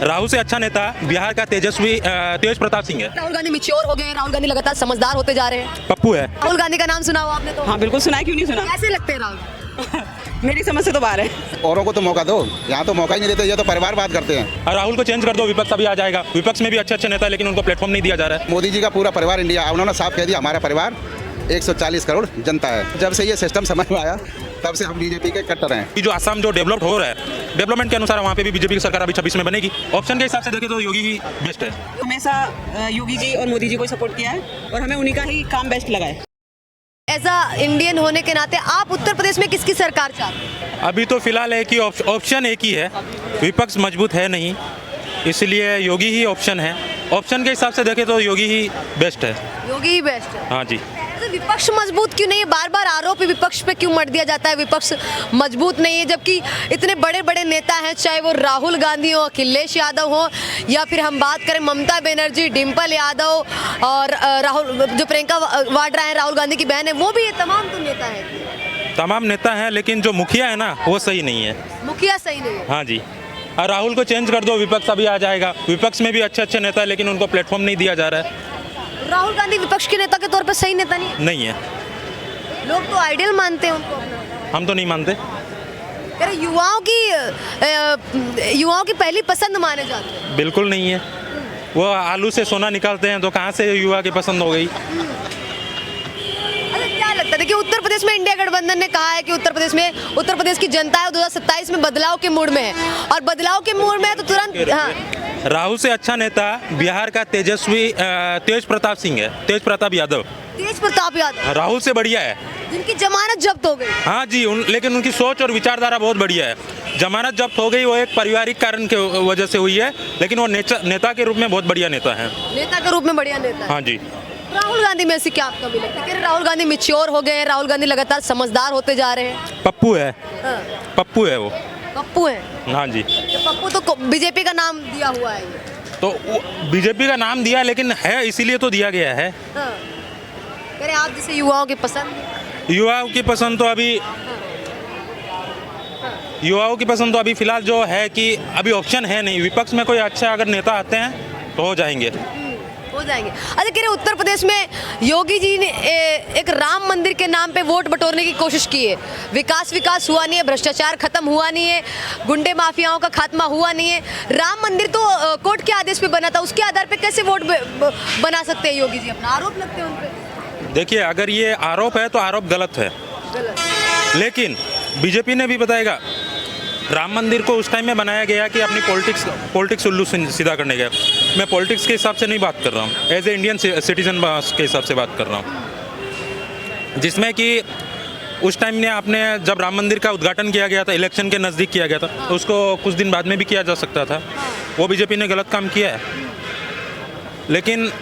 राहुल से अच्छा नेता बिहार का तेज प्रताप सिंह है। राहुल गांधी मैच्योर हो गए हैं, राहुल गांधी लगातार समझदार होते जा रहे हैं। पप्पू है। राहुल गांधी का नाम सुना हो आपने तो? हाँ बिल्कुल सुना है, क्यों नहीं सुना। कैसे लगते हैं राहुल? मेरी समझ से तो बाहर है। औरों को तो मौका दो, यहाँ तो मौका ही नहीं देते, ये तो परिवार बात करते हैं। और राहुल को चेंज कर दो, विपक्ष अभी आ जाएगा। विपक्ष में भी अच्छे नेता है लेकिन उनको प्लेटफॉर्म नहीं दिया जा रहा है। मोदी जी का पूरा परिवार इंडिया, उन्होंने साफ कह दिया हमारा परिवार 140 करोड़ जनता है। जब से ये सिस्टम समझ में आया तब से हम बीजेपी के कट्टर हैं। जो असम जो डेवलप्ड हो रहा है, डेवलपमेंट के अनुसार वहाँ पे भी बीजेपी की सरकार अभी 26 में बनेगी। ऑप्शन के हिसाब से देखें तो योगी ही बेस्ट है। हमेशा योगी जी और मोदी जी को सपोर्ट किया है और हमें उन्हीं का ही काम बेस्ट लगा है। ऐसा इंडियन होने के नाते आप उत्तर प्रदेश में किसकी सरकार चाहते हैं? अभी तो फिलहाल एक ही ऑप्शन एक ही है, विपक्ष मजबूत है नहीं, इसलिए योगी ही ऑप्शन है। ऑप्शन के हिसाब से देखें तो योगी ही बेस्ट है। योगी ही बेस्ट है। हाँ जी। तो विपक्ष मजबूत क्यों नहीं है? बार बार आरोप विपक्ष पे क्यों मत दिया जाता है विपक्ष मजबूत नहीं है, जबकि इतने बड़े बड़े नेता हैं, चाहे वो राहुल गांधी हो, अखिलेश यादव हो, या फिर हम बात करें ममता बनर्जी, डिम्पल यादव और राहुल जो प्रियंका वाड्रा है राहुल गांधी की बहन है, वो भी ये तमाम तो नेता है। तमाम नेता हैं लेकिन जो मुखिया है ना वो सही नहीं है। मुखिया सही नहीं है। हाँ जी। और राहुल को चेंज कर दो, विपक्ष अभी आ जाएगा। विपक्ष में भी अच्छे नेता है लेकिन उनको प्लेटफॉर्म नहीं दिया जा रहा है। राहुल गांधी विपक्ष के नेता के तौर पे सही नेता नहीं है। लोग तो आइडियल मानते हैं उनको अपना। हम तो नहीं मानते। अरे युवाओं की पहली पसंद माने जाते हैं। बिल्कुल नहीं है। वो आलू से सोना निकालते हैं तो कहाँ से युवा की पसंद हो गई। अरे क्या लगता है, देखिए उत्तर प्रदेश में इंडिया गठबंधन ने कहा है कि उत्तर प्रदेश की जनता है 2027 में बदलाव के मूड में है, और बदलाव के मूड में है तो तुरंत राहुल से अच्छा नेता बिहार का तेज प्रताप सिंह है, तेज प्रताप यादव। तेज प्रताप यादव राहुल से बढ़िया है। जिनकी जमानत जब्त हो गई। हाँ जी, लेकिन उनकी सोच और विचारधारा बहुत बढ़िया है। जमानत जब्त हो गई वो एक पारिवारिक कारण के वजह से हुई है, लेकिन वो नेता के रूप में बहुत बढ़िया नेता है। नेता के रूप में बढ़िया नेता है। हाँ जी। राहुल गांधी में से क्या आपको भी लगता है कि राहुल गांधी मैच्योर हो गए हैं, राहुल गांधी लगातार समझदार होते जा रहे हैं? पप्पू है। हाँ। पप्पू है वो। पप्पू है। हाँ जी। तो पप्पू तो बीजेपी का नाम दिया हुआ है। तो बीजेपी का नाम दिया लेकिन है इसीलिए तो दिया गया है। हाँ। कह रहे आप जैसे युवाओं की पसंद। युवाओं की पसंद तो अभी फिलहाल जो है कि अभी ऑप्शन है नहीं। विपक्ष में कोई अच्छा अगर नेता आते हैं तो हो जाएंगे। अच्छा, कह रहे उत्तर प्रदेश में योगी जी ने एक राम मंदिर के नाम पे वोट बटोरने की कोशिश की है। विकास हुआ नहीं है, भ्रष्टाचार खत्म हुआ नहीं है, गुंडे माफियाओं का खात्मा हुआ नहीं है। राम मंदिर तो कोर्ट के आदेश पे बना था, उसके आधार पे कैसे वोट बना सकते हैं योगी जी? अपना आरोप लगते हैं उन पे। देखिए, अगर ये आरोप है तो आरोप गलत है, लेकिन बीजेपी ने भी बताएगा राम मंदिर को उस टाइम में बनाया गया कि अपनी पॉलिटिक्स उल्लू सीधा करने गया। मैं पॉलिटिक्स के हिसाब से नहीं बात कर रहा हूँ, एज ए इंडियन सिटीजन के हिसाब से बात कर रहा हूँ, जिसमें कि उस टाइम ने आपने जब राम मंदिर का उद्घाटन किया गया था, इलेक्शन के नज़दीक किया गया था, तो उसको कुछ दिन बाद में भी किया जा सकता था। वो बीजेपी ने गलत काम किया है, लेकिन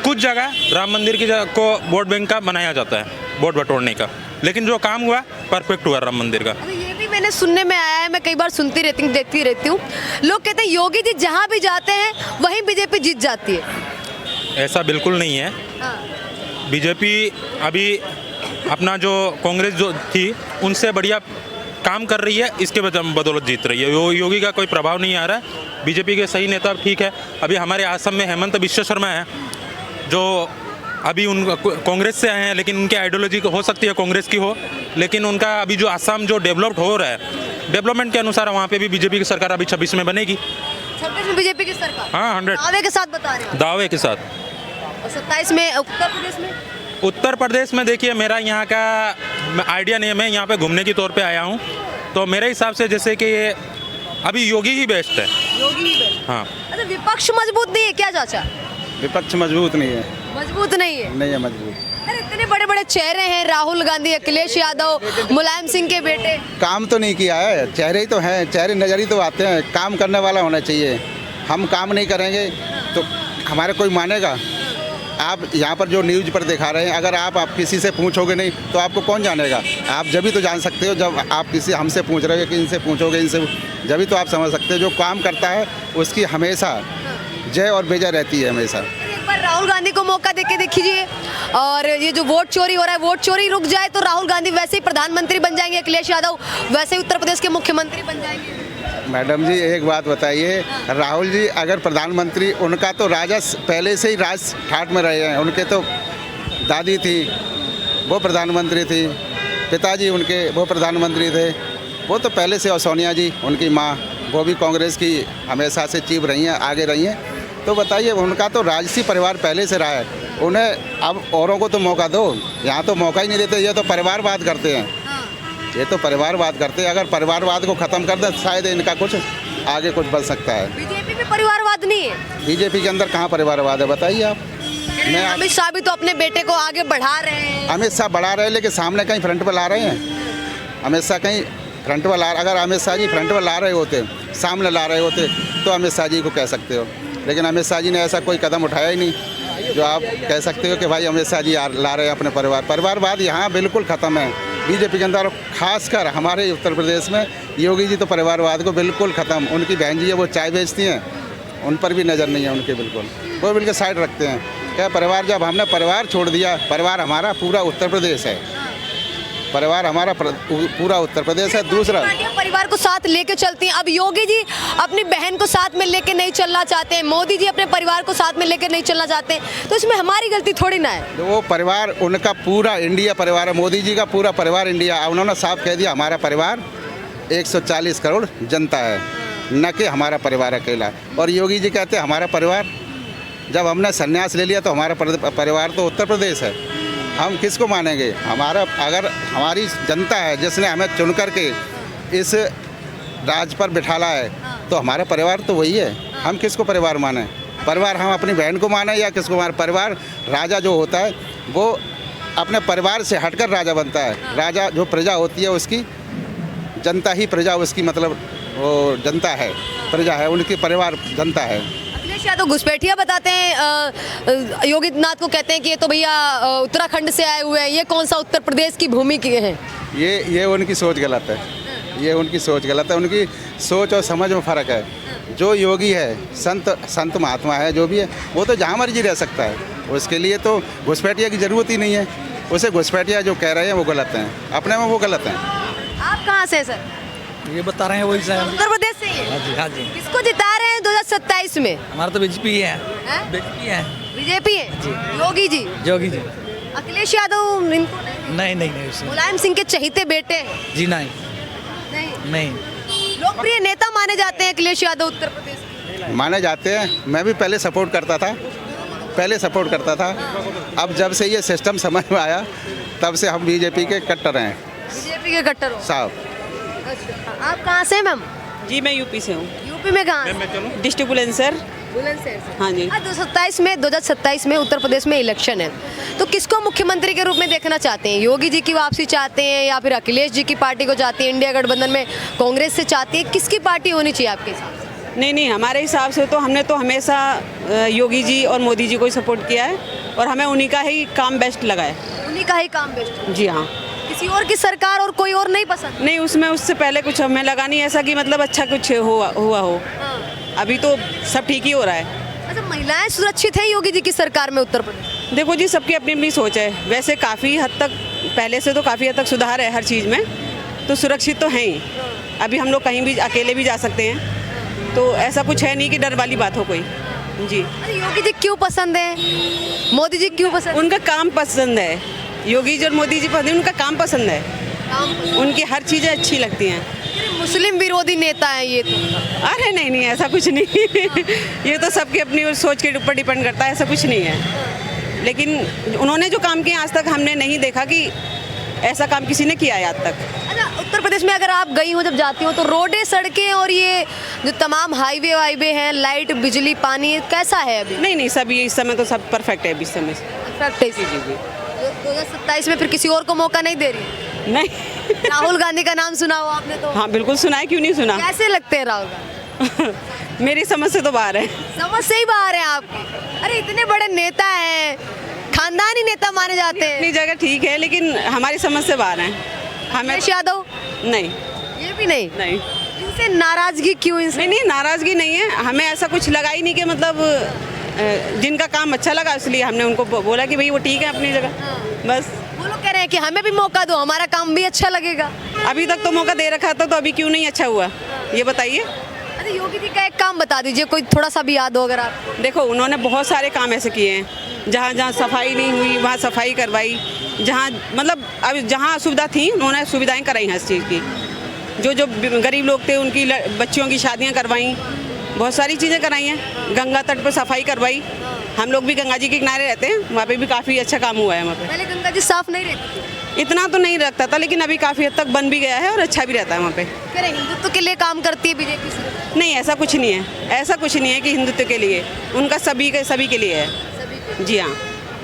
कुछ जगह राम मंदिर की जगह को वोट बैंक का बनाया जाता है, वोट बटोरने का, लेकिन जो काम हुआ परफेक्ट हुआ राम मंदिर का। ये भी मैंने सुनने में आया है, मैं कई बार सुनती रहती हूँ, देखती रहती हूँ, लोग कहते हैं योगी जी जहाँ भी जाते हैं वहीं बीजेपी जीत जाती है। ऐसा बिल्कुल नहीं है। बीजेपी अभी अपना जो कांग्रेस जो थी उनसे बढ़िया काम कर रही है, इसके बदौलत जीत रही है। योगी का कोई प्रभाव नहीं आ रहा है। बीजेपी के सही नेता ठीक है। अभी हमारे असम में हेमंत बिश्व शर्मा है, जो अभी उन कांग्रेस से आए हैं, लेकिन उनकी आइडियोलॉजी हो सकती है कांग्रेस की हो, लेकिन उनका अभी जो असम जो डेवलप्ड हो रहा है, डेवलपमेंट के अनुसार वहाँ पे भी बीजेपी की सरकार अभी 26 में बनेगी। 26 में बीजेपी की सरकार? हाँ, 100 दावे के साथ बता रहे हैं। दावे के साथ। और 27 में उत्तर प्रदेश में देखिए, मेरा यहाँ का आइडिया नहीं है, मैं यहाँ पे घूमने के तौर पे आया हूँ, तो मेरे हिसाब से जैसे कि अभी योगी ही बेस्ट है। योगी ही बेस्ट। हाँ। अच्छा, विपक्ष मजबूत नहीं है क्या चाचा? विपक्ष मजबूत नहीं है। मजबूत नहीं है? नहीं है मजबूत। अरे इतने बड़े बड़े चेहरे हैं, राहुल गांधी, अखिलेश यादव, मुलायम सिंह के बेटे। काम तो नहीं किया है, चेहरे ही तो हैं, चेहरे नजर ही तो आते हैं। काम करने वाला होना चाहिए। हम काम नहीं करेंगे तो हमारे कोई मानेगा? आप यहाँ पर जो न्यूज़ पर दिखा रहे हैं, अगर आप किसी से पूछोगे नहीं तो आपको कौन जानेगा? आप जब भी तो जान सकते हो जब आप किसी हमसे पूछ रहे हो कि इनसे पूछोगे, इनसे जब भी तो आप समझ सकते हो। जो काम करता है उसकी हमेशा जय और बेजय रहती है हमेशा। एक बार राहुल गांधी को मौका देके देखिए, और ये जो वोट चोरी हो रहा है, वोट चोरी रुक जाए तो राहुल गांधी वैसे ही प्रधानमंत्री बन जाएंगे, अखिलेश यादव वैसे ही उत्तर प्रदेश के मुख्यमंत्री बन जाएंगे। मैडम जी एक बात बताइए, राहुल जी अगर प्रधानमंत्री, उनका तो राजा पहले से ही राज ठाट में रहे हैं। उनके तो दादी थी, वो प्रधानमंत्री थी, पिताजी उनके वो प्रधानमंत्री थे, वो तो पहले से। और सोनिया जी उनकी माँ, वो भी कांग्रेस की हमेशा से चीफ रही हैं, आगे रही हैं। तो बताइए, उनका तो राजसी परिवार पहले से रहा है। उन्हें अब औरों को तो मौका दो, यहाँ तो मौका ही नहीं देते। ये तो परिवारवाद करते हैं, ये तो परिवारवाद करते हैं। अगर परिवारवाद को ख़त्म कर दें शायद इनका कुछ आगे कुछ बन सकता है। बीजेपी में परिवारवाद नहीं है? बीजेपी के अंदर कहाँ परिवारवाद है बताइए आप। मैं अमित शाह भी तो अपने बेटे को आगे बढ़ा रहे हैं। अमित शाह बढ़ा रहे हैं, लेकिन सामने कहीं फ्रंट पर ला रहे हैं? अमित शाह कहीं फ्रंट पर ला, अगर अमित शाह जी फ्रंट पर ला रहे होते, सामने ला रहे होते, तो अमित शाह जी को कह सकते हो। लेकिन अमित शाह जी ने ऐसा कोई कदम उठाया ही नहीं जो आप कह सकते हो कि भाई अमित शाह जी ला रहे हैं अपने परिवारवाद यहाँ बिल्कुल ख़त्म है बीजेपी के अंदर। खासकर हमारे उत्तर प्रदेश में योगी जी तो परिवारवाद को बिल्कुल ख़त्म। उनकी बहन जी है, वो चाय बेचती हैं, उन पर भी नज़र नहीं है उनके, बिल्कुल वो बिल्कुल साइड रखते हैं। क्या परिवार, जब हमने परिवार छोड़ दिया, परिवार हमारा पूरा उत्तर प्रदेश है, परिवार हमारा पूरा उत्तर प्रदेश है। दूसरा, परिवार को साथ लेके चलती हैं। अब योगी जी अपनी बहन को साथ में लेके नहीं चलना चाहते हैं, मोदी जी अपने परिवार को साथ में लेके नहीं चलना चाहते हैं, तो इसमें हमारी गलती थोड़ी ना है। वो परिवार उनका पूरा इंडिया परिवार है, मोदी जी का पूरा परिवार इंडिया। उन्होंने साफ कह दिया हमारा परिवार 140 करोड़ जनता है, न कि हमारा परिवार अकेला। और योगी जी कहते हैं हमारा परिवार। जब हमने संन्यास ले लिया तो हमारा परिवार तो उत्तर प्रदेश है, हम किसको मानेंगे? हमारा, अगर हमारी जनता है जिसने हमें चुन करके इस राज पर बिठाला है, तो हमारा परिवार तो वही है। हम किसको परिवार माने? परिवार हम अपनी बहन को माने या किसको माने? परिवार, राजा जो होता है वो अपने परिवार से हटकर राजा बनता है। राजा जो प्रजा होती है उसकी, जनता ही प्रजा उसकी, मतलब वो जनता है, प्रजा है, उनकी परिवार जनता है। अखिलेश यादव घुसपैठिया बताते हैं, योगी आदित्यनाथ को कहते हैं कि ये तो भैया उत्तराखंड से आए हुए हैं, ये कौन सा उत्तर प्रदेश की भूमि के हैं? ये उनकी सोच गलत है, ये उनकी सोच गलत है। उनकी सोच और समझ में फ़र्क है। जो योगी है, संत महात्मा है, जो भी है, वो तो जहाँ मर्जी रह सकता है, उसके लिए तो घुसपैठिया की ज़रूरत ही नहीं है। उसे घुसपैठिया जो कह रहे हैं वो गलत हैं, अपने में वो गलत हैं। आप कहाँ से हैं सर? ये बता रहे हैं वही सर। उत्तर प्रदेश से ही हैं? हाँ जी, हाँ जी। किसको जिता रहे हैं 2027 में? हमारा तो बीजेपी है। हैं? बीजेपी है। बीजेपी है? योगी जी? योगी जी। अखिलेश यादव इनको नहीं नहीं नहीं उसे। मुलायम सिंह के चहीते बेटे हैं। जी नहीं नहीं, नहीं। लोकप्रिय नेता माने जाते हैं अखिलेश यादव उत्तर प्रदेश के। माने जाते हैं। मैं भी पहले सपोर्ट करता था, अब जब से ये सिस्टम समझ में आया तब से हम बीजेपी के कट्टर हैं। बीजेपी के कट्टर हो? साहब, अच्छा, आप कहाँ से हैं मैम? जी मैं यूपी से हूँ, यूपी में कहाँ? डिस्ट्रिक्ट बुलंदशहर। बुलंदशहर से। हाँ जी। 2027 में उत्तर प्रदेश में इलेक्शन है, तो किसको मुख्यमंत्री के रूप में देखना चाहते हैं? योगी जी की वापसी चाहते हैं या फिर अखिलेश जी की पार्टी को चाहते हैं? इंडिया गठबंधन में कांग्रेस से चाहती है? किसकी पार्टी होनी चाहिए आपके हिसाब से? नहीं, हमारे हिसाब से तो हमने तो हमेशा योगी जी और मोदी जी को ही सपोर्ट किया है और हमें उन्हीं का ही काम बेस्ट लगा है। उन्हीं का ही काम बेस्ट? जी हाँ। किसी और की सरकार और कोई और नहीं पसंद? नहीं, उसमें उससे पहले कुछ हमें लगा नहीं ऐसा कि मतलब अच्छा कुछ हुआ हो। अभी तो सब ठीक ही हो रहा है। अच्छा, महिलाएं सुरक्षित हैं योगी जी की सरकार में उत्तर प्रदेश? देखो जी, सबकी अपनी अपनी सोच है। वैसे काफ़ी हद तक, पहले से तो काफ़ी हद तक सुधार है हर चीज़ में, तो सुरक्षित तो हैं ही। अभी हम लोग कहीं भी अकेले भी जा सकते हैं, तो ऐसा कुछ है नहीं कि डर वाली बात हो कोई। जी। अरे योगी जी क्यों पसंद है, मोदी जी क्यों पसंद? उनका काम पसंद है। योगी जी और मोदी जी पसंद है, उनका काम पसंद है, उनकी हर चीज़ें अच्छी लगती हैं। मुस्लिम विरोधी नेता है ये तो? अरे नहीं, ऐसा कुछ नहीं। ये तो सबकी अपनी सोच के ऊपर डिपेंड करता है, ऐसा कुछ नहीं है। लेकिन उन्होंने जो काम किया आज तक हमने नहीं देखा कि ऐसा काम किसी ने किया है आज तक। अच्छा, उत्तर प्रदेश में अगर आप गई हो, जब जाती हो, तो रोडें, सड़कें और ये जो तमाम हाईवे वाईवे हैं, लाइट, बिजली, पानी, कैसा है अभी? नहीं, सब ये इस समय तो सब परफेक्ट है अभी इस समय। परफेक्ट है? जी। 2027 में फिर किसी और को मौका नहीं दे रही? नहीं। राहुल गांधी का नाम सुना हो आपने तो? हाँ बिल्कुल सुना है, क्यों नहीं सुना। कैसे लगते हैं राहुल गांधी? मेरी समझ से तो बाहर है। समझ से ही बाहर है आपकी? अरे इतने बड़े नेता हैं, खानदानी नेता माने जाते हैं। अपनी जगह ठीक है, लेकिन हमारी समझ से बाहर है। हमें अखिलेश यादव? नहीं, ये भी नहीं? नहीं, इनसे नाराजगी क्यों? इनसे नहीं, नाराजगी नहीं है। हमें ऐसा कुछ लगा ही नहीं कि मतलब जिनका काम अच्छा लगा इसलिए हमने उनको बोला कि भाई वो ठीक है अपनी जगह, बस। वो लोग कह रहे हैं कि हमें भी मौका दो, हमारा काम भी अच्छा लगेगा। अभी तक तो मौका दे रखा था, तो अभी क्यों नहीं अच्छा हुआ ये बताइए। अच्छा योगी जी का एक काम बता दीजिए, कोई थोड़ा सा भी याद हो अगर आप। देखो उन्होंने बहुत सारे काम ऐसे किए हैं, जहाँ जहाँ सफाई नहीं हुई वहाँ सफाई करवाई, जहाँ मतलब अब जहाँ असुविधा थी उन्होंने सुविधाएं कराई हैं इस चीज़ की। जो जो गरीब लोग थे उनकी बच्चियों की शादियाँ करवाई, बहुत सारी चीज़ें कराई हैं। गंगा तट पर सफाई करवाई, हम लोग भी गंगा जी के किनारे रहते हैं, वहाँ पे भी काफ़ी अच्छा काम हुआ है। वहाँ पे पहले गंगा जी साफ नहीं रहती थी, इतना तो नहीं रखता था, लेकिन अभी काफ़ी हद तक बन भी गया है और अच्छा भी रहता है वहाँ पे। कह रहे हिंदुत्व के लिए काम करती है बीजेपी सिर्फ। नहीं, ऐसा कुछ नहीं है, ऐसा कुछ नहीं है कि हिंदुत्व के लिए, उनका सभी के लिए है। जी हाँ।